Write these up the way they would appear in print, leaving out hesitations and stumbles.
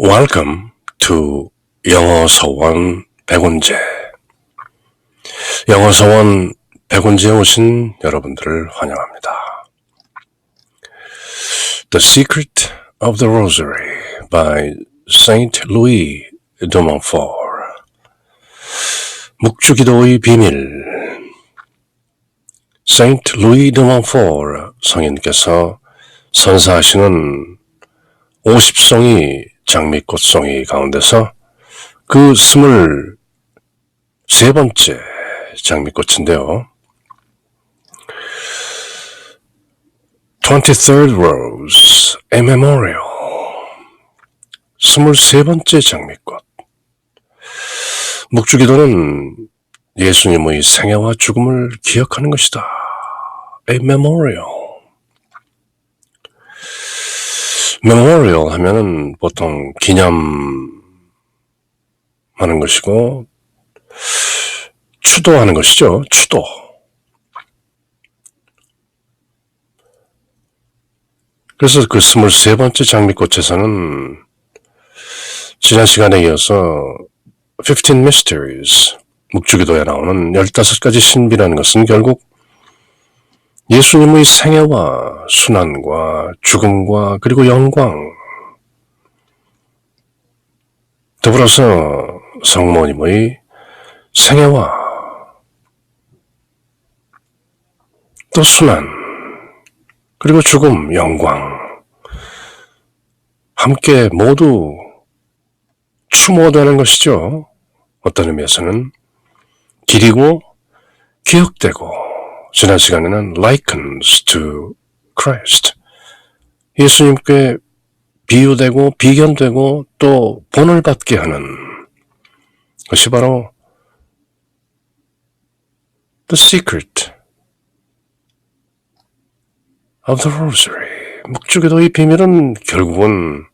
Welcome to 영어 서원 백운제. 영어 서원 백운제에 오신 여러분들을 환영합니다. The Secret of the Rosary by Saint Louis de Montfort. 묵주기도의 비밀. Saint Louis de Montfort 성인께서 선사하시는 50송이 장미꽃송이 가운데서 그 23번째 장미꽃인데요. 23rd Rose, a Memorial. 23번째 장미꽃. 묵주기도는 예수님의 생애와 죽음을 기억하는 것이다. A Memorial. Memorial 하면은 보통 기념하는 것이고 추도하는 것이죠. 추도. 그래서 그 23번째 장미꽃에서는 지난 시간에 이어서 15 Mysteries, 묵주기도에 나오는 15가지 신비라는 것은 결국 예수님의 생애와 순환과 죽음과 그리고 영광, 더불어서 성모님의 생애와 또 순환, 그리고 죽음, 영광 함께 모두 추모되는 것이죠. 어떤 의미에서는 기리고 기억되고, 지난 시간에는 likens to Christ, 예수님께 비유되고 비견되고 또 본을 받게 하는 것이 바로 The Secret of the Rosary. 묵주기도의 비밀은 결국은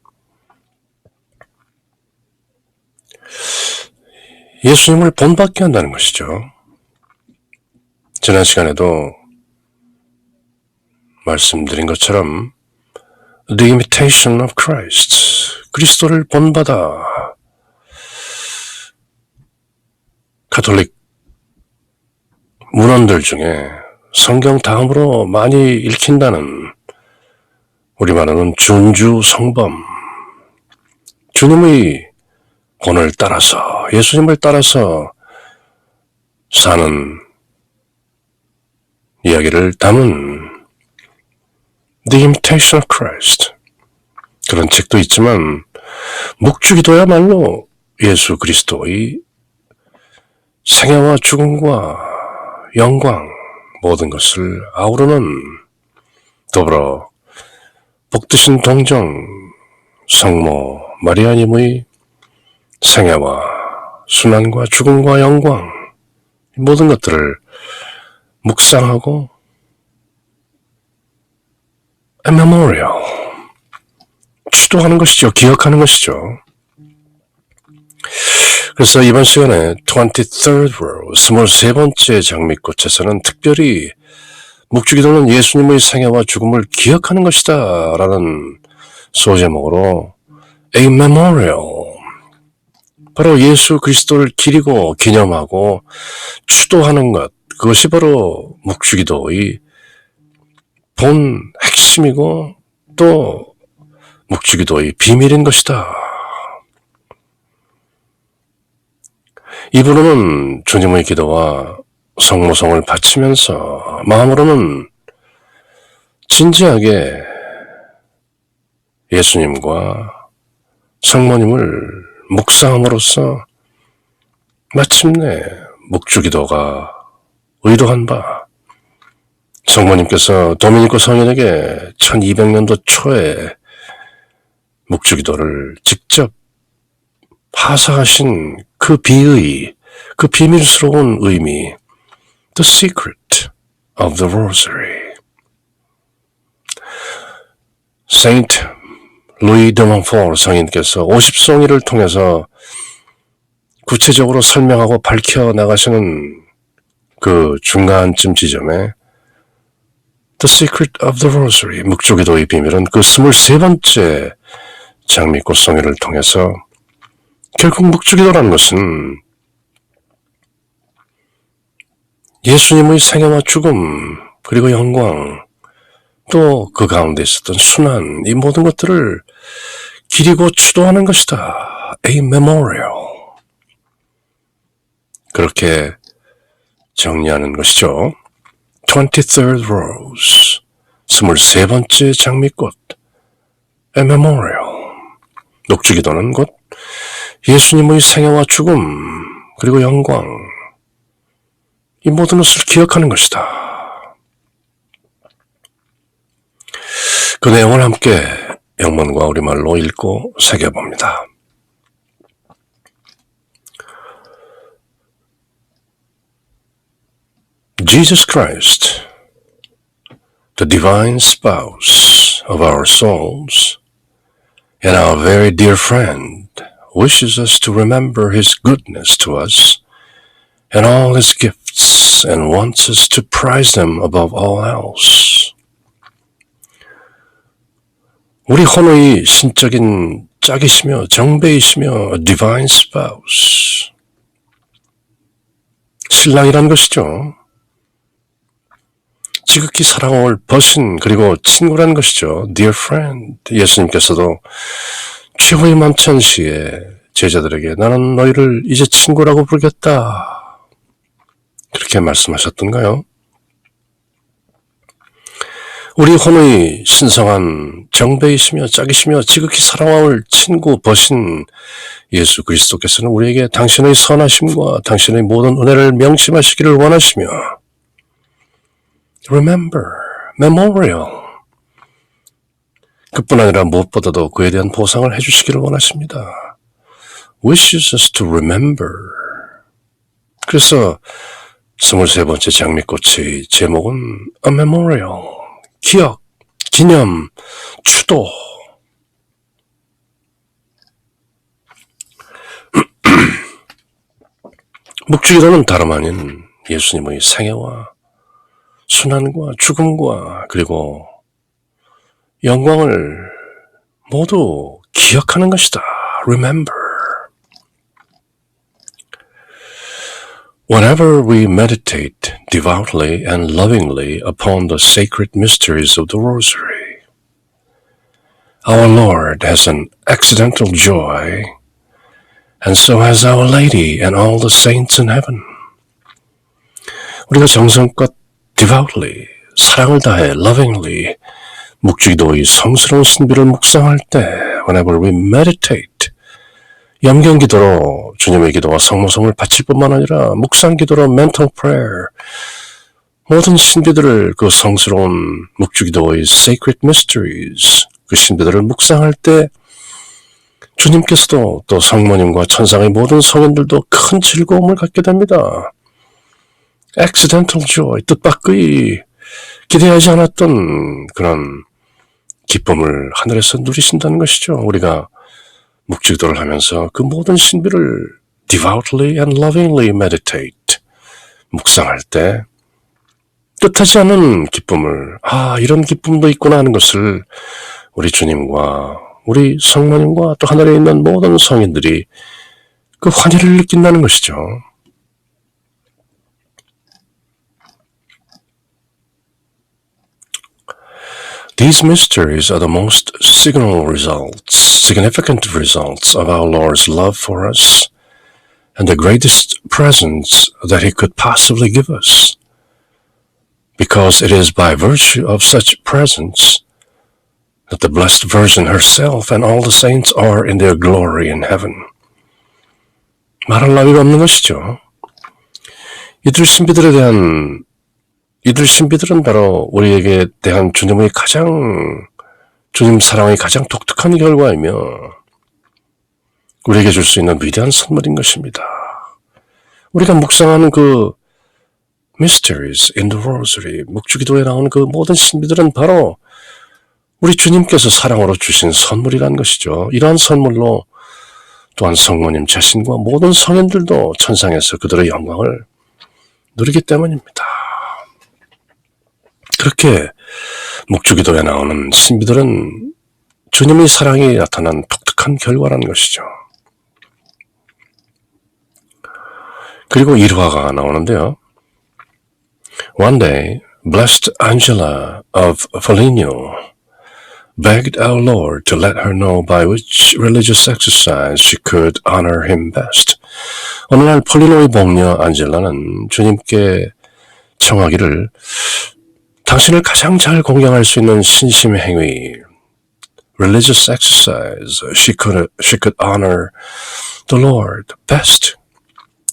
예수님을 본받게 한다는 것이죠. 지난 시간에도 말씀드린 것처럼 The imitation of Christ, 그리스도를 본받아. 가톨릭 문헌들 중에 성경 다음으로 많이 읽힌다는, 우리말로는 준주 성범, 주님의 본을 따라서, 예수님을 따라서 사는 이야기를 담은 The Imitation of Christ, 그런 책도 있지만 묵주기도야말로 예수 그리스도의 생애와 죽음과 영광 모든 것을 아우르는, 더불어 복드신 동정 성모 마리아님의 생애와 순환과 죽음과 영광 모든 것들을 묵상하고 a memorial, 추도하는 것이죠. 기억하는 것이죠. 그래서 이번 시간에 23rd Rose, 23번째 장미꽃에서는 특별히 묵주기도는 예수님의 생애와 죽음을 기억하는 것이다 라는 소제목으로 a memorial, 바로 예수 그리스도를 기리고 기념하고 추도하는 것, 그것이 바로 묵주기도의 본 핵심이고 또 묵주기도의 비밀인 것이다. 입으로는 주님의 기도와 성모성을 바치면서 마음으로는 진지하게 예수님과 성모님을 묵상함으로써 마침내 묵주기도가 의도한 바, 성모님께서 도미니코 성인에게 1200년도 초에 묵주기도를 직접 하사하신 그 비의, 그 비밀스러운 의미, The Secret of the Rosary. Saint Louis de Montfort 성인께서 50송이를 통해서 구체적으로 설명하고 밝혀나가시는 그 중간쯤 지점에 The Secret of the Rosary, 묵주기도의 비밀은 그 23번째 장미꽃송이를 통해서 결국 묵주기도라는 것은 예수님의 생애와 죽음, 그리고 영광, 또 그 가운데 있었던 순환, 이 모든 것들을 기리고 추도하는 것이다. A memorial. 그렇게 정리하는 것이죠. 23rd rose, 23번째 장미꽃, A memorial. 묵주기도는 곧 예수님의 생애와 죽음, 그리고 영광, 이 모든 것을 기억하는 것이다. 그 내용을 함께 영문과 우리말로 읽고 새겨봅니다. Jesus Christ, the divine spouse of our souls, and our very dear friend, wishes us to remember his goodness to us and all his gifts and wants us to prize them above all else. 우리 헌의 신적인 짝이시며 정배이시며 divine spouse, 신랑이란 것이죠. 지극히 사랑을 버신 그리고 친구란 것이죠. Dear friend, 예수님께서도 최후의 만찬 시에 제자들에게 나는 너희를 이제 친구라고 부르겠다, 그렇게 말씀하셨던가요? 우리 혼의 신성한 정배이시며 짝이시며 지극히 사랑할 친구 버신 예수 그리스도께서는 우리에게 당신의 선하심과 당신의 모든 은혜를 명심하시기를 원하시며 Remember, memorial, 그뿐 아니라 무엇보다도 그에 대한 보상을 해주시기를 원하십니다. Wishes us to remember. 그래서 23번째 장미꽃의 제목은 A memorial, 기억, 기념, 추도. 묵주기도는 다름 아닌 예수님의 생애와 순환과 죽음과 그리고 영광을 모두 기억하는 것이다. Remember. Whenever we meditate devoutly and lovingly upon the sacred mysteries of the Rosary, our Lord has an accidental joy, and so has Our Lady and all the saints in heaven. 우리가 정성껏 devoutly, 사랑을 다해 lovingly, 묵주기도의 성스러운 신비를 묵상할 때 whenever we meditate, 염경기도로 주님의 기도와 성모성을 바칠 뿐만 아니라 묵상기도로 mental prayer, 모든 신비들을 그 성스러운 묵주기도의 sacred mysteries, 그 신비들을 묵상할 때 주님께서도 또 성모님과 천상의 모든 성인들도 큰 즐거움을 갖게 됩니다. accidental joy, 뜻밖의 기대하지 않았던 그런 기쁨을 하늘에서 누리신다는 것이죠. 우리가 묵주기도를 하면서 그 모든 신비를 devoutly and lovingly meditate, 묵상할 때 뜻하지 않은 기쁨을, 이런 기쁨도 있구나 하는 것을 우리 주님과 우리 성모님과 또 하늘에 있는 모든 성인들이 그 환희를 느낀다는 것이죠. These mysteries are the most significant results of our Lord's love for us and the greatest presents that He could possibly give us, because it is by virtue of such presents that the Blessed Virgin herself and all the saints are in their glory in heaven. 말할 나위가 없는 것이죠. 이들 신비들은 바로 우리에게 대한 주님 사랑의 가장 독특한 결과이며 우리에게 줄 수 있는 위대한 선물인 것입니다. 우리가 묵상하는 그 mysteries in the rosary, 묵주기도에 나오는 그 모든 신비들은 바로 우리 주님께서 사랑으로 주신 선물이란 것이죠. 이러한 선물로 또한 성모님 자신과 모든 성인들도 천상에서 그들의 영광을 누리기 때문입니다. 그렇게 묵주기도에 나오는 신비들은 주님의 사랑이 나타난 독특한 결과라는 것이죠. 그리고 일화가 나오는데요. One day, blessed Angela of Foligno begged our Lord to let her know by which religious exercise she could honor him best. 어느 날 폴리노의 복녀 안젤라는 주님께 청하기를 당신을 가장 잘 공경할 수 있는 신심의 행위, religious exercise, she could honor the Lord best.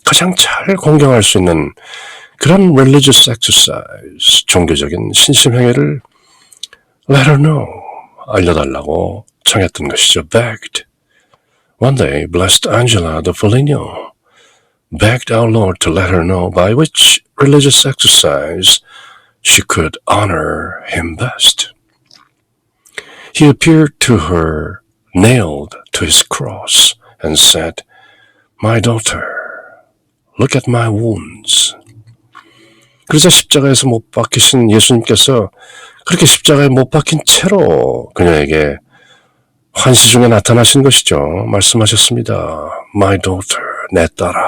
가장 잘 공경할 수 있는 그런 religious exercise, 종교적인 신심 행위를 let her know, 알려달라고 청했던 것이죠. begged. One day, blessed Angela de Foligno begged our Lord to let her know by which religious exercise she could honor him best. He appeared to her nailed to his cross and said, My daughter, look at my wounds. 그래서 십자가에서 못 박히신 예수님께서 그렇게 십자가에 못 박힌 채로 그녀에게 환시 중에 나타나신 것이죠. 말씀하셨습니다. My daughter, 내 딸아.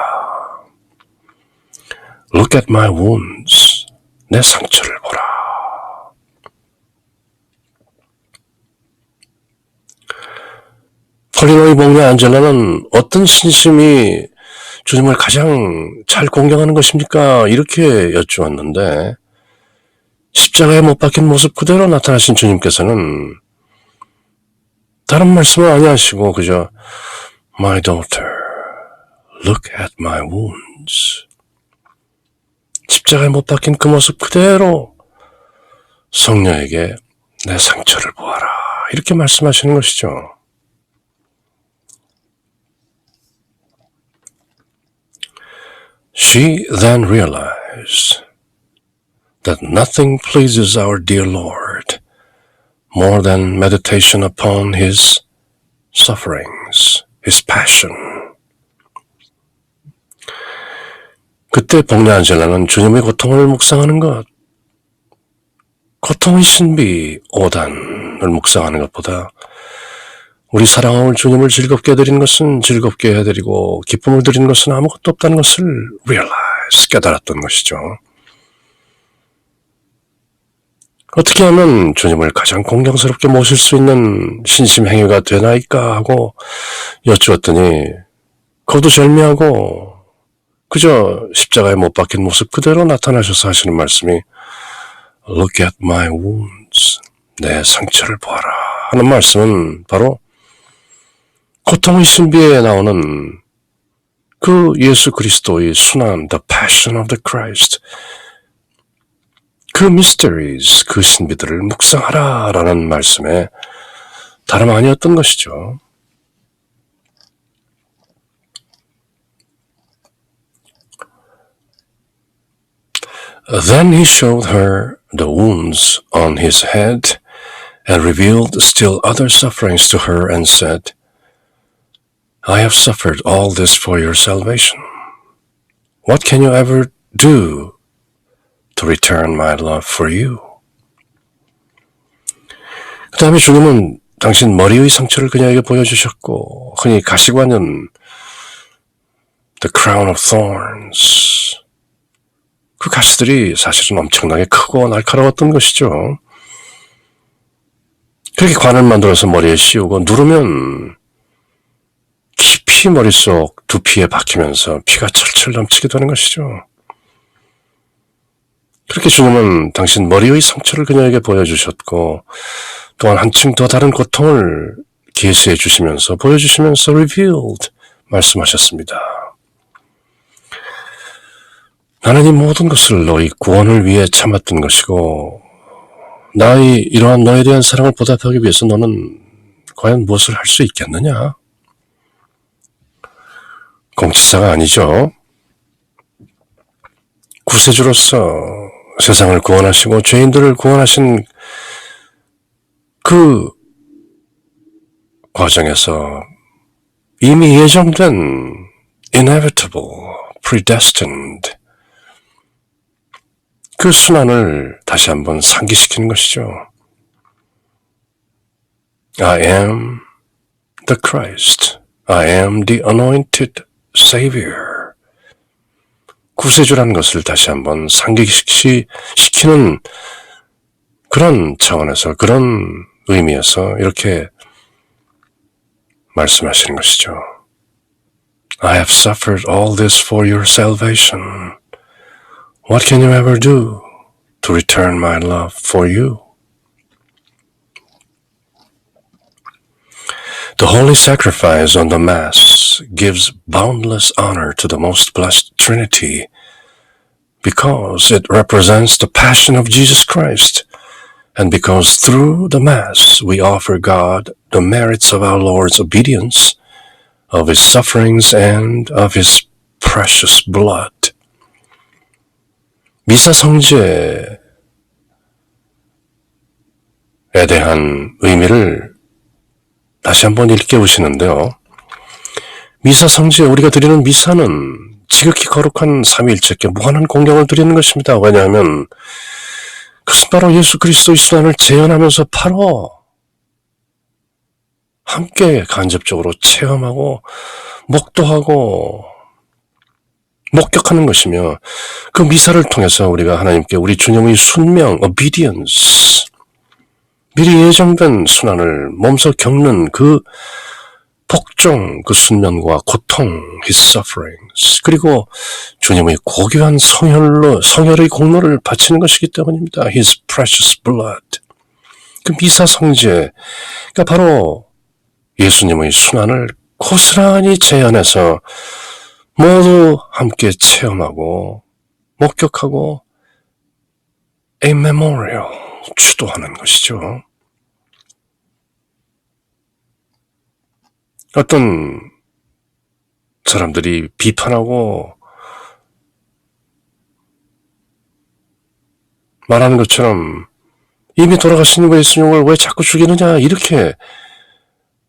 Look at my wounds. 내 상처를 보라. 폴리노의 복녀 안젤라는 어떤 신심이 주님을 가장 잘 공경하는 것입니까? 이렇게 여쭈었는데 십자가에 못 박힌 모습 그대로 나타나신 주님께서는 다른 말씀을 아니하시고 그저 My daughter, look at my wounds. 십자가에 못 박힌 그 모습 그대로 성녀에게 내 상처를 보아라. 이렇게 말씀하시는 것이죠. She then realized that nothing pleases our dear Lord more than meditation upon His sufferings, His passion. 그때 복녀 안젤라는 주님의 고통을 묵상하는 것, 고통의 신비 5단을 묵상하는 것보다 우리 사랑하는 주님을 즐겁게 해드리는 것은 즐겁게 해드리고 기쁨을 드리는 것은 아무것도 없다는 것을 realize, 깨달았던 것이죠. 어떻게 하면 주님을 가장 공경스럽게 모실 수 있는 신심 행위가 되나이까 하고 여쭈었더니 거두절미하고 그저 십자가에 못 박힌 모습 그대로 나타나셔서 하시는 말씀이 Look at my wounds. 내 상처를 보아라 하는 말씀은 바로 고통의 신비에 나오는 그 예수 그리스도의 순환, the passion of the Christ, 그 mysteries, 그 신비들을 묵상하라 라는 말씀에 다름 아니었던 것이죠. Then he showed her the wounds on his head and revealed still other sufferings to her and said, I have suffered all this for your salvation. What can you ever do to return my love for you? 그 다음에 주님은 당신 머리의 상처를 그녀에게 보여주셨고 흔히 가시관은 the crown of thorns, 그 가시들이 사실은 엄청나게 크고 날카로웠던 것이죠. 그렇게 관을 만들어서 머리에 씌우고 누르면 깊이 머릿속 두피에 박히면서 피가 철철 넘치게 되는 것이죠. 그렇게 주님은 당신 머리의 상처를 그녀에게 보여주셨고 또한 한층 더 다른 고통을 계시해 주시면서 보여주시면서 revealed 말씀하셨습니다. 나는 이 모든 것을 너희 구원을 위해 참았던 것이고 나의 이러한 너에 대한 사랑을 보답하기 위해서 너는 과연 무엇을 할 수 있겠느냐? 공치사가 아니죠. 구세주로서 세상을 구원하시고 죄인들을 구원하신 그 과정에서 이미 예정된 inevitable, predestined 그 순환을 다시 한번 상기시키는 것이죠. I am the Christ. I am the anointed Savior. 구세주라는 것을 다시 한번 상기시키는 그런 차원에서, 그런 의미에서 이렇게 말씀하시는 것이죠. I have suffered all this for your salvation. What can you ever do to return my love for you? The holy sacrifice on the Mass gives boundless honor to the most blessed Trinity because it represents the passion of Jesus Christ, and because through the Mass we offer God the merits of our Lord's obedience, of His sufferings, and of His precious blood. 미사 성제에 대한 의미를 다시 한번 일깨우시는데요. 미사 성지에 우리가 드리는 미사는 지극히 거룩한 삼위일체께 무한한 공경을 드리는 것입니다. 왜냐하면 그것은 바로 예수 그리스도의 순환을 재현하면서 바로 함께 간접적으로 체험하고 목도하고 목격하는 것이며, 그 미사를 통해서 우리가 하나님께 우리 주님의 순명, obedience, 미리 예정된 순환을 몸소 겪는 그 복종, 그 순면과 고통, his sufferings, 그리고 주님의 고귀한 성혈의 공로를 바치는 것이기 때문입니다. his precious blood. 그 미사 성제가 바로 예수님의 순환을 고스란히 재현해서 모두 함께 체험하고 목격하고 a memorial, 추도하는 것이죠. 어떤 사람들이 비판하고 말하는 것처럼 이미 돌아가신 예수님을 왜 자꾸 죽이느냐, 이렇게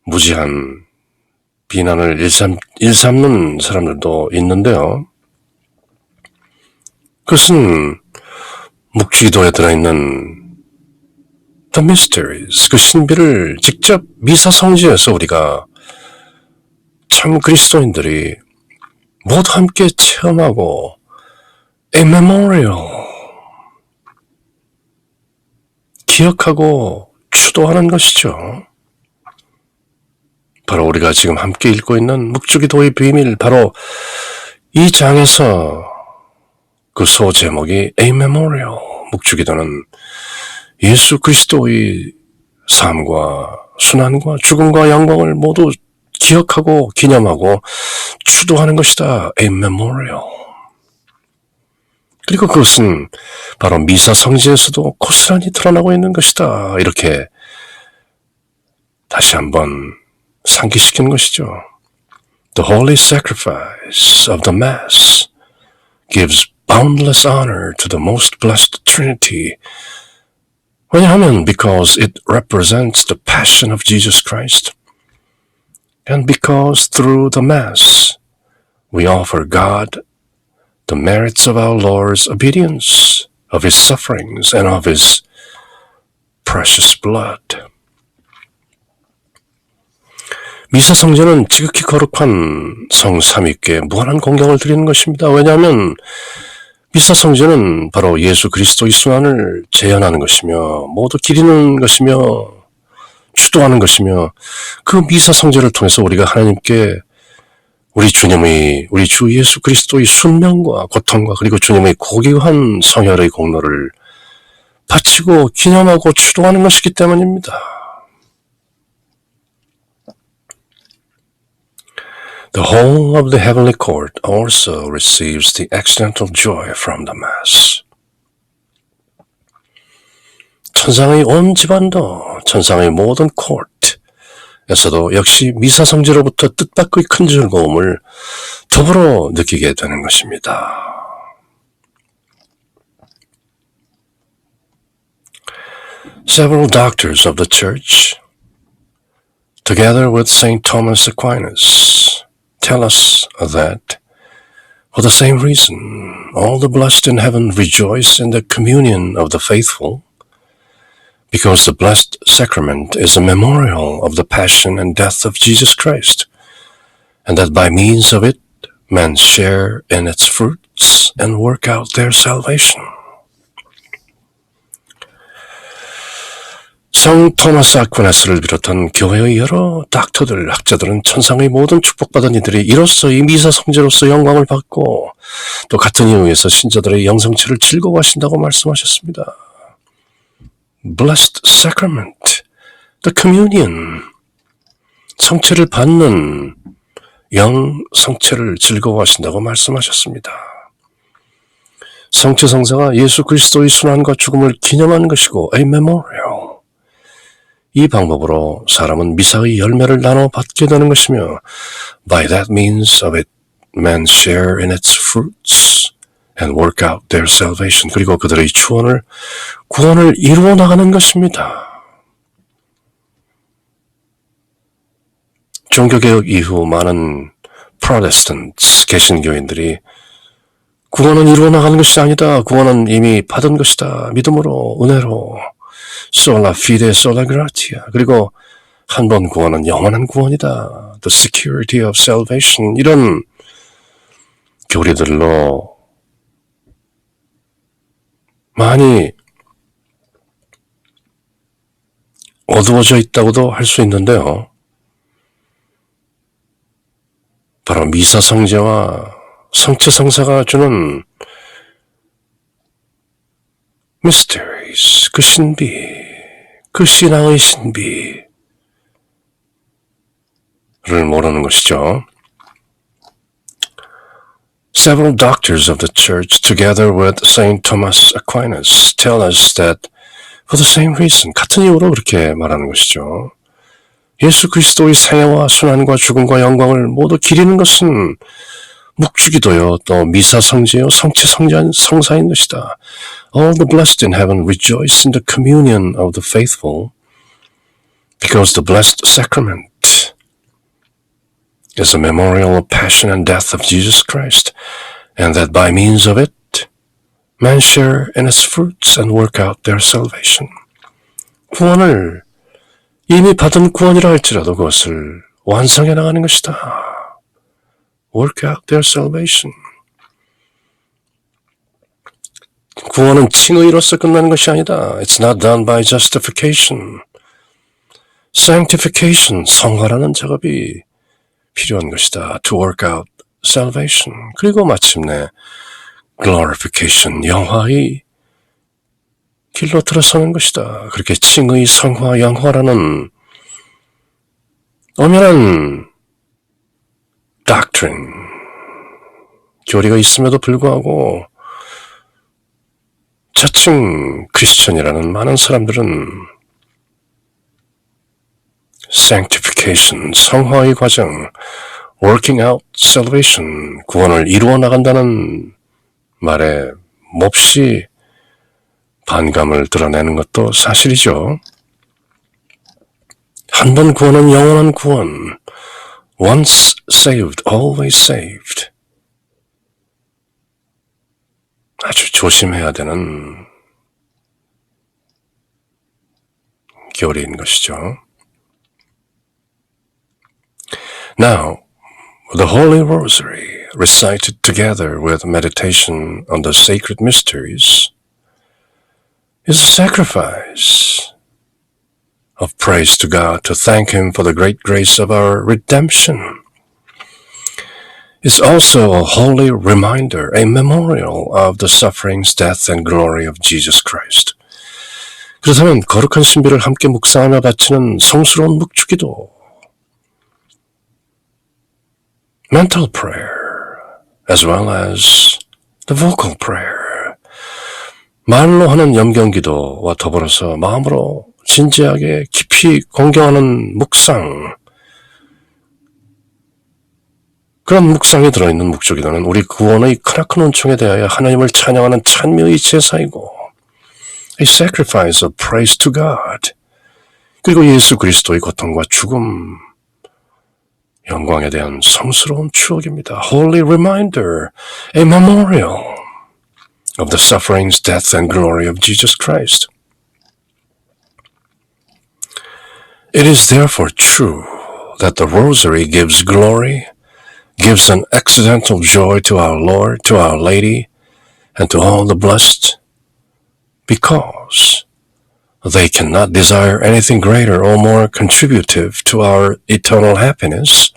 무지한 비난을 일삼는 사람들도 있는데요. 그것은 묵주기도에 들어있는 The Mysteries, 그 신비를 직접 미사 성지에서 우리가 참 그리스도인들이 모두 함께 체험하고 a memorial, 기억하고 추도하는 것이죠. 바로 우리가 지금 함께 읽고 있는 묵주기도의 비밀, 바로 이 장에서 그 소 제목이 A Memorial, 묵주기도는 예수 그리스도의 삶과 순환과 죽음과 영광을 모두 기억하고 기념하고 추도하는 것이다. A Memorial. 그리고 그것은 바로 미사 성지에서도 고스란히 드러나고 있는 것이다. 이렇게 다시 한번 상기시키는 것이죠. The holy sacrifice of the Mass gives boundless honor to the most blessed Trinity. 왜냐하면 because it represents the passion of Jesus Christ, and because through the Mass we offer God the merits of our Lord's obedience, of His sufferings, and of His precious blood. 미사 성제는 지극히 거룩한 성 삼위께 무한한 공경을 드리는 것입니다. 왜냐하면 미사 성제는 바로 예수 그리스도의 순환을 재현하는 것이며 모두 기리는 것이며 추도하는 것이며, 그 미사 성제를 통해서 우리가 하나님께 우리 주 예수 그리스도의 순명과 고통과 그리고 주님의 고귀한 성혈의 공로를 바치고 기념하고 추도하는 것이기 때문입니다. The whole of the heavenly court also receives the accidental joy from the Mass. 천상의 온 집안도, 천상의 모든 코트에서도 역시 미사 성제로부터 뜻밖의 큰 즐거움을 더불어 느끼게 되는 것입니다. Several doctors of the Church, together with St. Thomas Aquinas, tell us that, for the same reason, all the blessed in heaven rejoice in the communion of the faithful, Because the Blessed Sacrament is a memorial of the passion and death of Jesus Christ, and that by means of it, men share in its fruits and work out their salvation. 성 토마스 아퀴나스를 비롯한 교회의 여러 닥터들, 학자들은 천상의 모든 축복받은 이들이 이로써 이 미사 성제로서 영광을 받고 또 같은 이유에서 신자들의 영성체를 즐거워하신다고 말씀하셨습니다. Blessed Sacrament, the Communion, 성체를 받는 영성체를 즐거워하신다고 말씀하셨습니다. 성체 성사가 예수 그리스도의 순환과 죽음을 기념하는 것이고 a memorial. 이 방법으로 사람은 미사의 열매를 나눠 받게 되는 것이며 by that means of it, men share in its fruits and work out their salvation. 그리고 그들의 구원을 이루어 나가는 것입니다. 종교개혁 이후 많은 프로테스탄트 개신교인들이 구원은 이루어 나가는 것이 아니다. 구원은 이미 받은 것이다. 믿음으로, 은혜로, sola fide, sola gratia. 그리고 한 번 구원은 영원한 구원이다. The security of salvation. 이런 교리들로 많이 어두워져 있다고도 할 수 있는데요. 바로 미사 성제와 성체 성사가 주는 mysteries, 그 신비, 그 신앙의 신비를 모르는 것이죠. Several doctors of the church, together with Saint Thomas Aquinas, tell us that for the same reason, 같은 이유로 그렇게 말하는 것이죠. 예수 그리스도의 생애와 순환과 죽음과 영광을 모두 기리는 것은 묵주기도요, 또 미사 성제요, 성체 성사인 것이다. All the blessed in heaven rejoice in the communion of the faithful, because the blessed sacrament is a memorial of passion and death of Jesus Christ, and that by means of it, men share in its fruits and work out their salvation. 구원을 이미 받은 구원이라 할지라도 그것을 완성해 나가는 것이다. Work out their salvation. 구원은 칭의로서 끝나는 것이 아니다. It's not done by justification. Sanctification, 성화라는 작업이 필요한 것이다. To work out salvation. 그리고 마침내 glorification, 영화의 길로 들어서는 것이다. 그렇게 칭의, 성화, 영화라는 엄연한 doctrine, 교리가 있음에도 불구하고 자칭 크리스천이라는 많은 사람들은 sanctification, 성화의 과정, working out salvation, 구원을 이루어 나간다는 말에 몹시 반감을 드러내는 것도 사실이죠. 한 번 구원은 영원한 구원. Once saved, always saved. 아주 조심해야 되는 교리인 것이죠. Now, the Holy Rosary, recited together with meditation on the sacred mysteries, is a sacrifice of praise to God, to thank Him for the great grace of our redemption. It's also a holy reminder, a memorial of the sufferings, death, and glory of Jesus Christ. 그렇다면 거룩한 신비를 함께 묵상하며 바치는 성스러운 묵주기도, mental prayer, as well as the vocal prayer, 말로 하는 염경기도와 더불어서 마음으로 진지하게 깊이 공경하는 묵상, 그런 묵상이 들어있는 묵주기도는 우리 구원의 크나큰 은총에 대하여 하나님을 찬양하는 찬미의 제사이고 a sacrifice of praise to God, 그리고 예수 그리스도의 고통과 죽음, 영광에 대한 성스러운 추억입니다. Holy reminder, a memorial of the sufferings, death, and glory of Jesus Christ. It is therefore true that the Rosary gives glory, gives an accidental joy to our Lord, to Our Lady, and to all the blessed, because they cannot desire anything greater or more contributive to our eternal happiness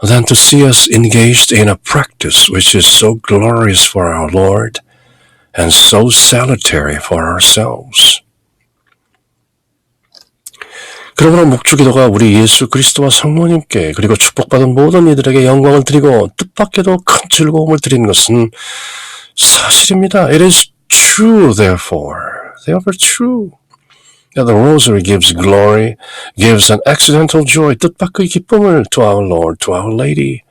than to see us engaged in a practice which is so glorious for our Lord and so salutary for ourselves. 그러므로 묵주기도가 우리 예수 그리스도와 성모님께 그리고 축복받은 모든 이들에게 영광을 드리고 뜻밖에도 큰 즐거움을 드리는 것은 사실입니다. It is true, therefore true, that the Rosary gives glory, gives an accidental joy, 뜻밖의 기쁨을 to our Lord, to Our Lady,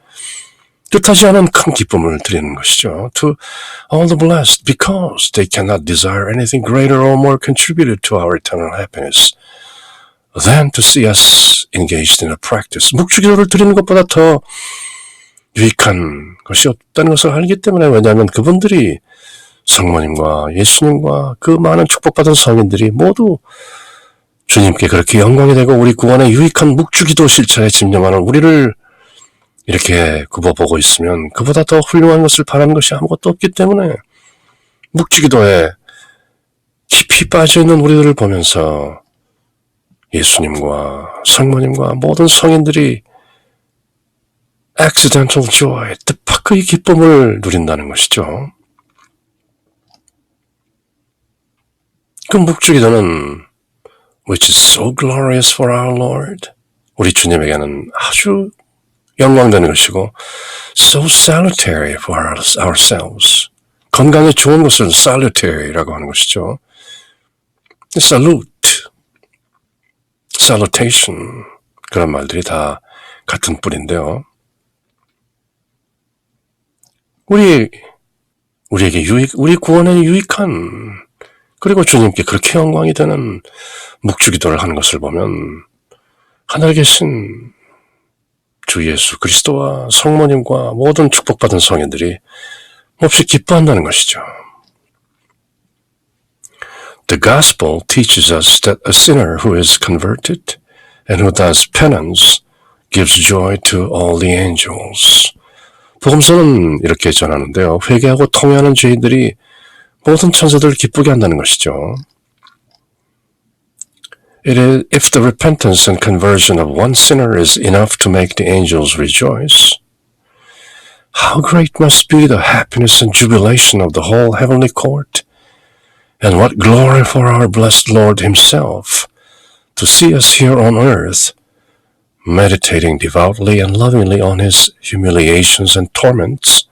뜻하지 않은 큰 기쁨을 드리는 것이죠. To all the blessed, because they cannot desire anything greater or more contributed to our eternal happiness than to see us engaged in a practice. 묵주기도를 드리는 것보다 더 유익한 것이 없다는 것을 알기 때문에, 왜냐하면 그분들이 성모님과 예수님과 그 많은 축복받은 성인들이 모두 주님께 그렇게 영광이 되고 우리 구원의 유익한 묵주기도 실천에 집념하는 우리를 이렇게 굽어보고 있으면 그보다 더 훌륭한 것을 바라는 것이 아무것도 없기 때문에 묵주기도에 깊이 빠져있는 우리들을 보면서 예수님과 성모님과 모든 성인들이 accidental joy, 뜻밖의 기쁨을 누린다는 것이죠. 그 묵주기도는 which is so glorious for our Lord, 우리 주님에게는 아주 영광되는 것이고 so salutary for ourselves, 건강에 좋은 것을 salutary라고 하는 것이죠. salute, salutation, 그런 말들이 다 같은 뿌리인데요. 우리에게 우리 구원에 유익한, 그리고 주님께 그렇게 영광이 되는 묵주기도를 하는 것을 보면 하늘에 계신 주 예수 그리스도와 성모님과 모든 축복받은 성인들이 몹시 기뻐한다는 것이죠. The gospel teaches us that a sinner who is converted and who does penance gives joy to all the angels. 복음서는 이렇게 전하는데요. 회개하고 통회하는 죄인들이 모든 천사들을 기쁘게 한다는 것이죠. If the repentance and conversion of one sinner is enough to make the angels rejoice, how great must be the happiness and jubilation of the whole heavenly court, and what glory for our blessed Lord himself to see us here on earth, meditating devoutly and lovingly on his humiliations and torments,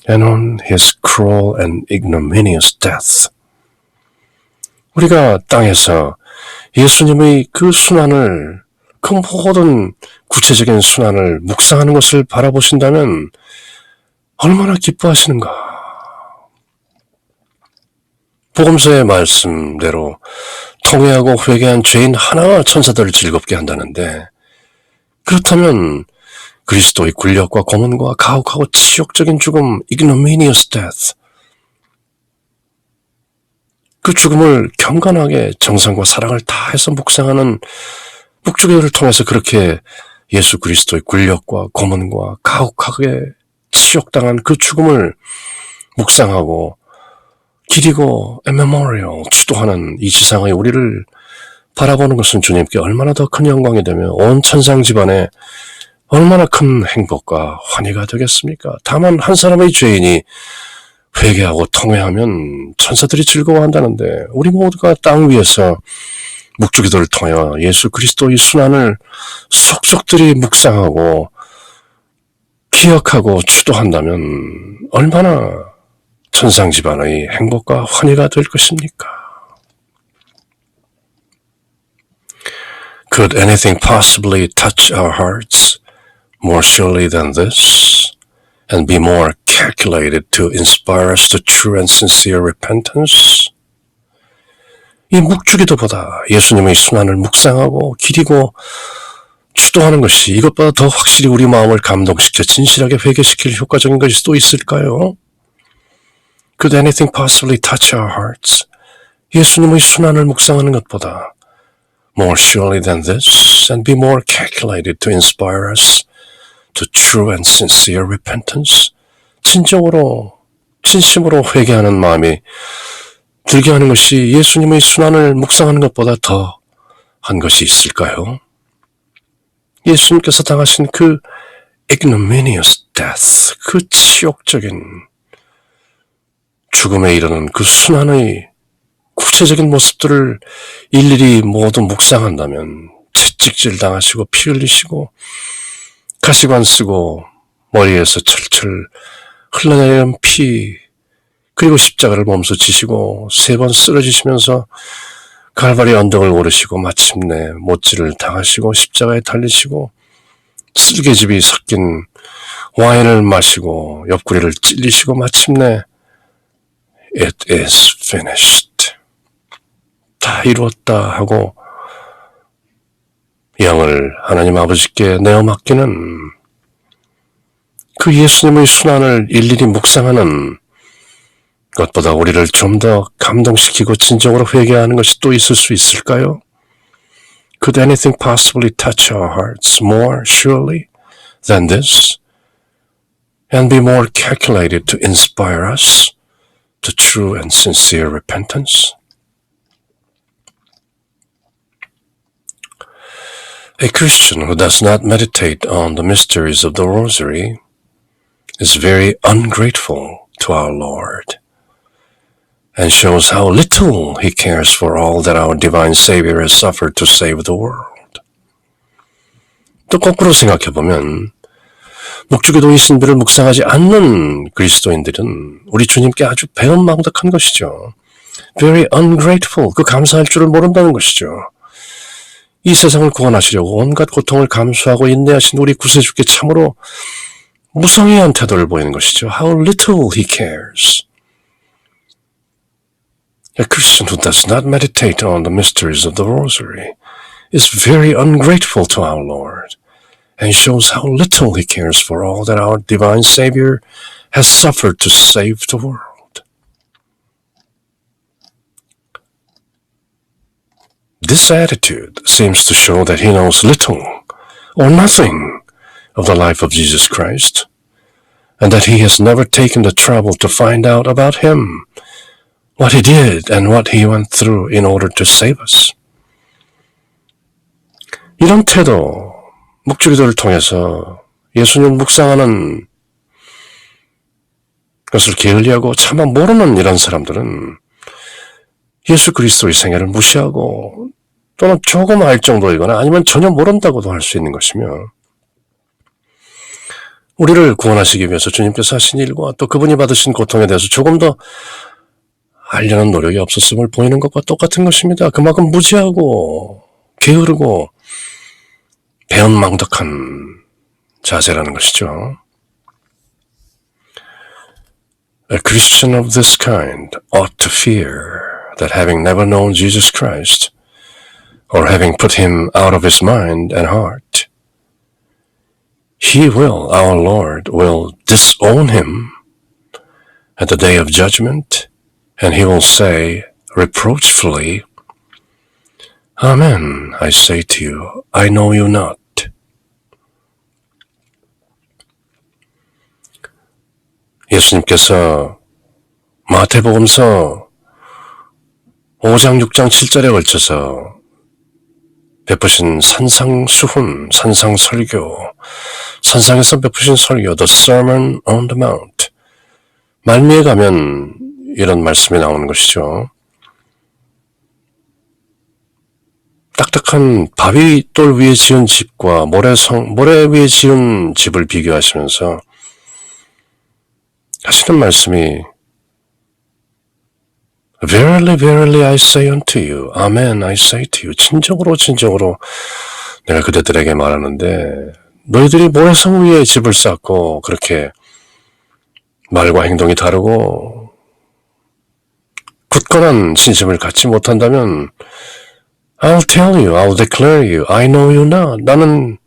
and on his cruel and ignominious death. 우리가 땅에서 예수님의 그 순환을, 그 모든 구체적인 순환을 묵상하는 것을 바라보신다면 얼마나 기뻐하시는가. 복음서의 말씀대로 통회하고 회개한 죄인 하나가 천사들을 즐겁게 한다는데, 그렇다면 그리스도의 굴력과 고문과 가혹하고 치욕적인 죽음, ignominious death, 그 죽음을 경건하게 정성과 사랑을 다해서 묵상하는 묵주기도를 통해서 그렇게 예수 그리스도의 굴력과 고문과 가혹하게 치욕당한 그 죽음을 묵상하고 기리고 memorial, 추도하는 이 지상의 우리를 바라보는 것은 주님께 얼마나 더 큰 영광이 되며 온 천상 집안에 얼마나 큰 행복과 환희가 되겠습니까? 다만 한 사람의 죄인이 회개하고 통회하면 천사들이 즐거워한다는데, 우리 모두가 땅 위에서 묵주기도를 통하여 예수 그리스도의 순환을 속속들이 묵상하고 기억하고 추도한다면 얼마나 천상 집안의 행복과 환희가 될 것입니까? Could anything possibly touch our hearts more surely than this, and be more calculated to inspire us to true and sincere repentance? 이 묵주기도보다 예수님의 순환을 묵상하고 기리고 추도하는 것이 이것보다 더 확실히 우리 마음을 감동시켜 진실하게 회개시킬 효과적인 것이 또 있을까요? Could anything possibly touch our hearts? 예수님의 순환을 묵상하는 것보다 more surely than this, and be more calculated to inspire us to true and sincere repentance? 진심으로 회개하는 마음이 들게 하는 것이 예수님의 순환을 묵상하는 것보다 더 한 것이 있을까요? 예수님께서 당하신 그 ignominious death, 그 치욕적인 죽음에 이르는 그 순환의 구체적인 모습들을 일일이 모두 묵상한다면 채찍질 당하시고 피 흘리시고 가시관 쓰고 머리에서 철철 흘러내리는 피, 그리고 십자가를 몸소 지시고 3번 쓰러지시면서 갈바리 언덕을 오르시고 마침내 못질을 당하시고 십자가에 달리시고 쓸개즙이 섞인 와인을 마시고 옆구리를 찔리시고 마침내 It is finished. 다 이루었다 하고 영을 하나님 아버지께 내어 맡기는 그 예수님의 순환을 일일이 묵상하는 것보다 우리를 좀 더 감동시키고 진정으로 회개하는 것이 또 있을 수 있을까요? Could anything possibly touch our hearts more surely than this and be more calculated to inspire us to true and sincere repentance? A Christian who does not meditate on the mysteries of the Rosary is very ungrateful to our Lord and shows how little He cares for all that our divine Savior has suffered to save the world. 또 거꾸로 생각해보면 묵주기도의 신비를 묵상하지 않는 그리스도인들은 우리 주님께 아주 배은망덕한 것이죠. Very ungrateful, 그 감사할 줄을 모른다는 것이죠. 이 세상을 구원하시려고 온갖 고통을 감수하고 인내하신 우리 구세주께 참으로 무성의한 태도를 보이는 것이죠. How little He cares. A Christian who does not meditate on the mysteries of the Rosary is very ungrateful to our Lord and shows how little He cares for all that our divine Savior has suffered to save the world. This attitude seems to show that he knows little or nothing of the life of Jesus Christ, and that he has never taken the trouble to find out about Him, what He did and what He went through in order to save us. 이런 태도, 묵주기도를 통해서 예수님 묵상하는 것을 게을리하고 차마 모르는 이런 사람들은 예수 그리스도의 생애를 무시하고 또는 조금 알 정도이거나 아니면 전혀 모른다고도 할 수 있는 것이며, 우리를 구원하시기 위해서 주님께서 하신 일과 또 그분이 받으신 고통에 대해서 조금 더 알려는 노력이 없었음을 보이는 것과 똑같은 것입니다. 그만큼 무지하고 게으르고 배은망덕한 자세라는 것이죠. A Christian of this kind ought to fear that having never known Jesus Christ, or having put Him out of his mind and heart, our Lord will disown him at the day of judgment, and He will say reproachfully, Amen, I say to you, I know you not. 예수님께서 마태복음서 5장, 6장, 7절에 걸쳐서 베푸신 산상수훈, 산상설교, 산상에서 베푸신 설교, The Sermon on the Mount, 말미에 가면 이런 말씀이 나오는 것이죠. 딱딱한 바위돌 위에 지은 집과 모래 위에 지은 집을 비교하시면서 하시는 말씀이 Verily, verily, I say unto you, Amen, I say to you. 진정으로 내가 그대들에게 말하는데 너희들이 모래성 위에 집을 쌓고 그렇게 말과 행동이 다르고 굳건한 신심을 갖지 못한다면 I'll tell you, I'll declare you, I know you not. 나는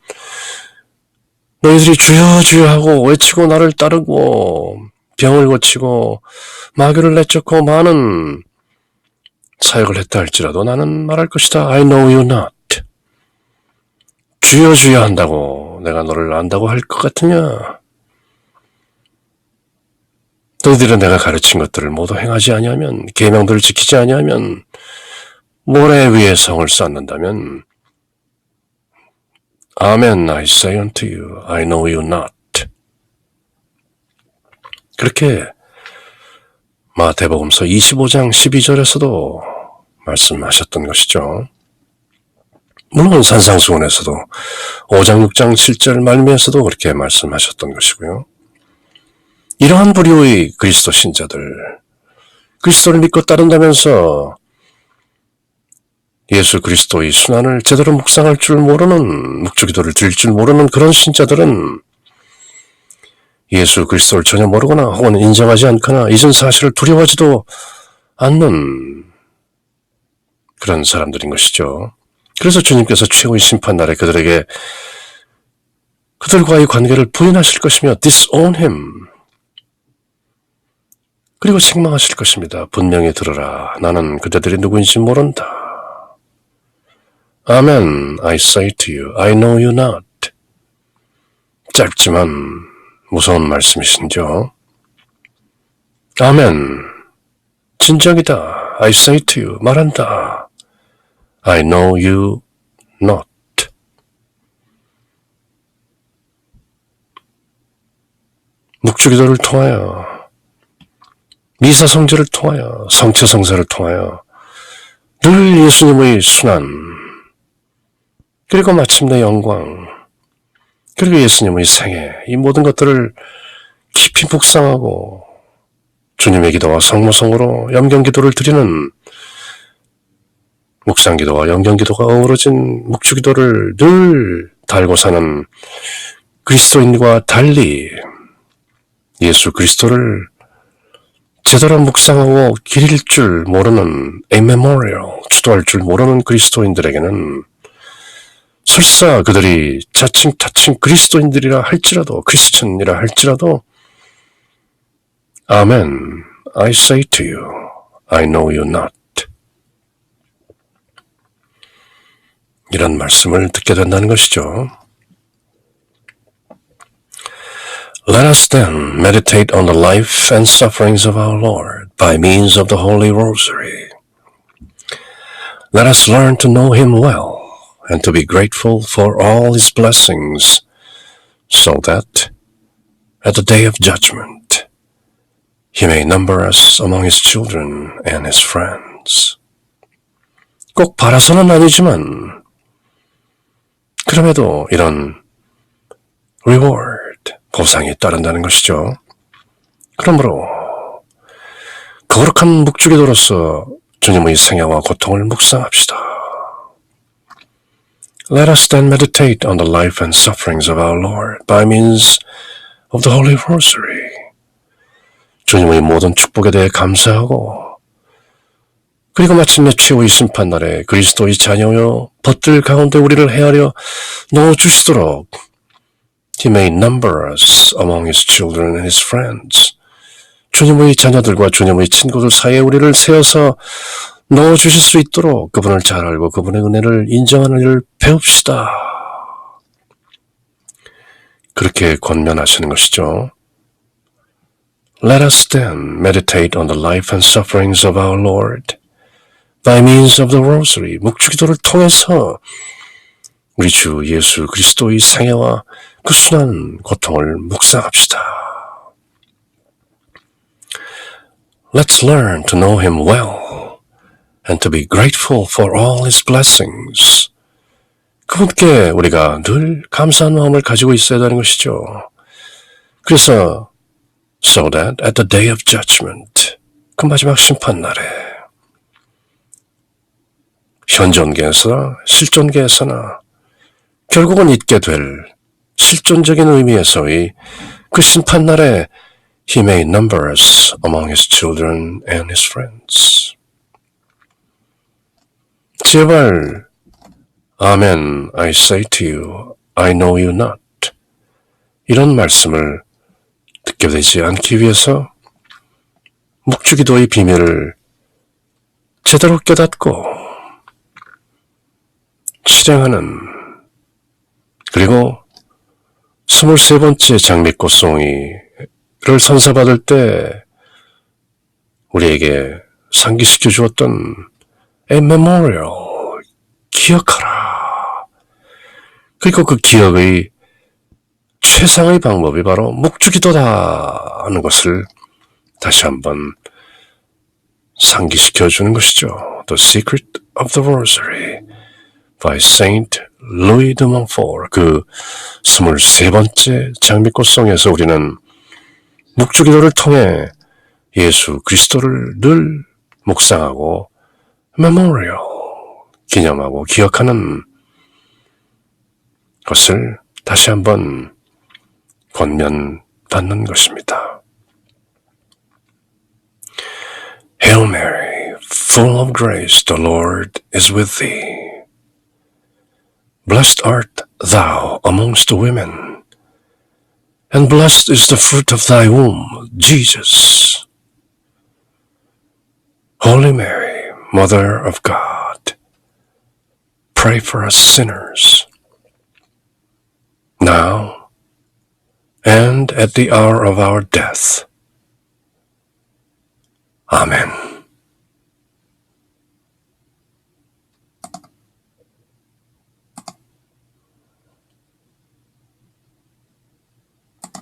너희들이 주여 주여 하고 외치고 나를 따르고 병을 고치고 마귀를 내쫓고 많은 사역을 했다 할지라도 나는 말할 것이다. I know you not. 주여 주여 한다고 내가 너를 안다고 할 것 같으냐? 너희들은 내가 가르친 것들을 모두 행하지 아니하면, 계명들을 지키지 아니하면, 모래 위에 성을 쌓는다면, Amen, I say unto you, I know you not. 그렇게 마태복음서 25장 12절에서도 말씀하셨던 것이죠. 물론 산상수훈에서도 5장 6장 7절 말미에서도 그렇게 말씀하셨던 것이고요. 이러한 부류의 그리스도 신자들, 그리스도를 믿고 따른다면서 예수 그리스도의 순환을 제대로 묵상할 줄 모르는, 묵주기도를 드릴 줄 모르는 그런 신자들은 예수 그리스도를 전혀 모르거나 혹은 인정하지 않거나 이전 사실을 두려워하지도 않는 그런 사람들인 것이죠. 그래서 주님께서 최후의 심판날에 그들과의 관계를 부인하실 것이며 disown him, 그리고 책망하실 것입니다. 분명히 들으라. 나는 그대들이 누구인지 모른다. Amen, I say to you, I know you not. 짧지만 무서운 말씀이신죠. 아멘, 진정이다. I say to you, 말한다. I know you not. 묵주기도를 통하여, 미사성제를 통하여, 성체성사를 통하여 늘 예수님의 순환, 그리고 마침내 영광, 그리고 예수님의 생애, 이 모든 것들을 깊이 묵상하고 주님의 기도와 성모성으로 염경기도를 드리는, 묵상기도와 염경기도가 어우러진 묵주기도를 늘 달고 사는 그리스도인과 달리 예수 그리스도를 제대로 묵상하고 기릴 줄 모르는 ammemorial, 주도할 줄 모르는 그리스도인들에게는 설사 그들이 자칭 타칭 그리스도인들이라 할지라도, 크리스천이라 할지라도 아멘, I say to you, I know you not. 이런 말씀을 듣게 된다는 것이죠. Let us then meditate on the life and sufferings of our Lord by means of the Holy Rosary. Let us learn to know Him well and to be grateful for all His blessings, so that, at the day of judgment, He may number us among His children and His friends. 꼭 바라서는 아니지만 그럼에도 이런 reward, 보상이 따른다는 것이죠. 그러므로 거룩한 묵주기도로서 주님의 생애와 고통을 묵상합시다. Let us then meditate on the life and sufferings of our Lord by means of the Holy Rosary. 주님의 모든 축복에 대해 감사하고, 그리고 마침내 최후의 심판날에 그리스도의 자녀여 벗들 가운데 우리를 헤아려 넣어주시도록 He may number us among His children and His friends. 주님의 자녀들과 주님의 친구들 사이에 우리를 세워서 넣어주실 수 있도록 그분을 잘 알고 그분의 은혜를 인정하는 일을 배웁시다. 그렇게 권면하시는 것이죠. Let us then meditate on the life and sufferings of our Lord by means of the Rosary. 묵주기도를 통해서 우리 주 예수 그리스도의 생애와 그 순한 고통을 묵상합시다. Let's learn to know Him well and to be grateful for all His blessings. 그분께 우리가 늘 감사한 마음을 가지고 있어야 하는 것이죠. 그래서 so that at the day of judgment, 그 마지막 심판날에 현존계에서나 실존계에서나 결국은 있게 될 실존적인 의미에서의 그 심판날에 He may number us among His children and His friends. 제발 Amen, I say to you, I know you not. 이런 말씀을 듣게 되지 않기 위해서 묵주기도의 비밀을 제대로 깨닫고 실행하는 그리고 23번째 장미꽃송이를 선사받을 때 우리에게 상기시켜 주었던 A memorial, 기억하라. 그리고 그 기억의 최상의 방법이 바로 묵주기도다 하는 것을 다시 한번 상기시켜 주는 것이죠. The Secret of the Rosary by Saint Louis de Montfort. 그 23번째 장미꽃송에서 우리는 묵주기도를 통해 예수 그리스도를 늘 묵상하고 메모리얼, 기념하고 기억하는 것을 다시 한번 권면받는 것입니다. Hail Mary, full of grace, the Lord is with thee. Blessed art thou amongst women, and blessed is the fruit of thy womb, Jesus. Holy Mary, Mother of God, pray for us sinners, now and at the hour of our death. Amen.